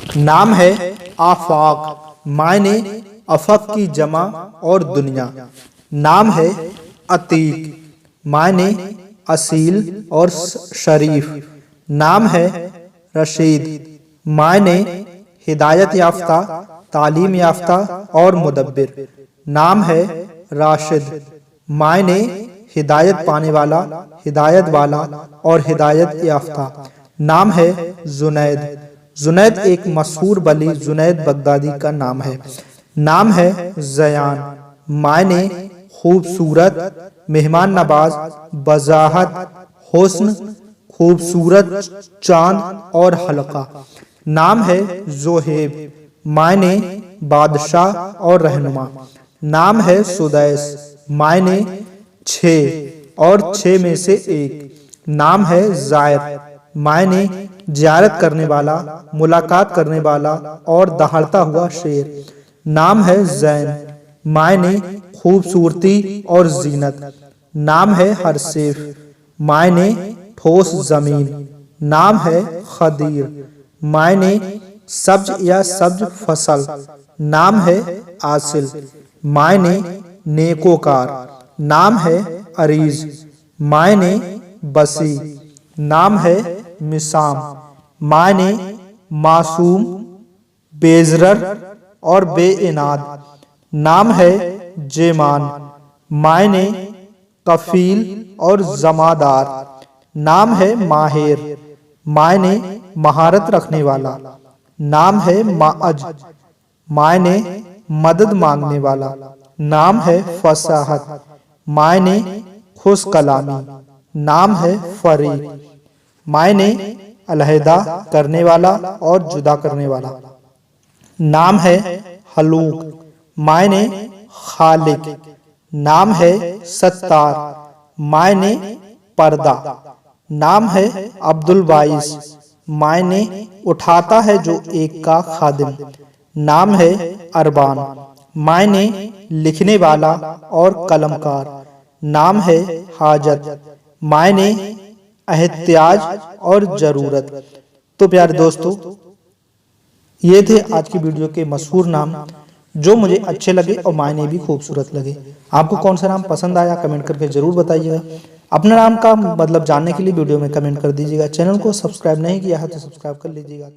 نام ہے آفاق، معنی افق کی جمع اور دنیا۔ نام ہے عتیق، معنی اصیل اور شریف۔ نام ہے رشید، معنی ہدایت یافتہ، تعلیم یافتہ اور مدبر۔ نام ہے راشد، معنی ہدایت پانے والا، ہدایت والا اور ہدایت یافتہ۔ نام ہے زنید، زنید ایک مشہور ولی جنید بغدادی کا نام ہے۔ نام ہے زیان، معنی خوبصورت، مہمان نواز، وضاحت، حسن، خوبصورت چاند اور حلقہ۔ نام ہے زہیب، معنی بادشاہ اور رہنما۔ نام ہے سدیس، معنی 6 اور 6 میں سے ایک۔ نام ہے زائر، معنی زیارت کرنے والا، ملاقات کرنے والا اور دہاڑتا ہوا شیر۔ نام ہے زین، معنی خوبصورتی اور زینت۔ نام ہے ہرسیف، معنی ٹھوس زمین۔ نام ہے خدیر، معنی سبز یا سبز فصل۔ نام ہے عاصل، معنی نیکوکار۔ نام ہے عریض، معنی بسی۔ نام ہے مسام، معنی معصوم، بےضرر اور بے اناد۔ نام ہے جیمان، معنی کفیل اور ذمہ دار۔ نام ہے ماہر، معنی مہارت رکھنے والا۔ نام ہے معج، معنی مدد مانگنے والا۔ نام ہے فصاحت، معنی خوش کلامی۔ نام ہے فریق، معنی علیحدہ کرنے والا اور جدا کرنے والا۔ نام ہے خلوق، معنی خالق۔ نام ہے ستار، معنی پردہ۔ نام ہے عبد الباعث، معنی اٹھاتا ہے جو ایک کا خادم۔ نام ہے اربان، معنی لکھنے والا اور قلم کار۔ نام ہے حاجت، معنی احتیاج اور ضرورت۔ تو پیارے دوستو، یہ تھے آج کی ویڈیو کے مشہور نام جو مجھے اچھے لگے اور معنی بھی خوبصورت لگے۔ آپ کو کون سا نام پسند آیا کمنٹ کر کے ضرور بتائیے گا۔ اپنا نام کا مطلب جاننے کے لیے ویڈیو میں کمنٹ کر دیجیے گا۔ چینل کو سبسکرائب نہیں کیا ہے تو سبسکرائب کر لیجیے گا۔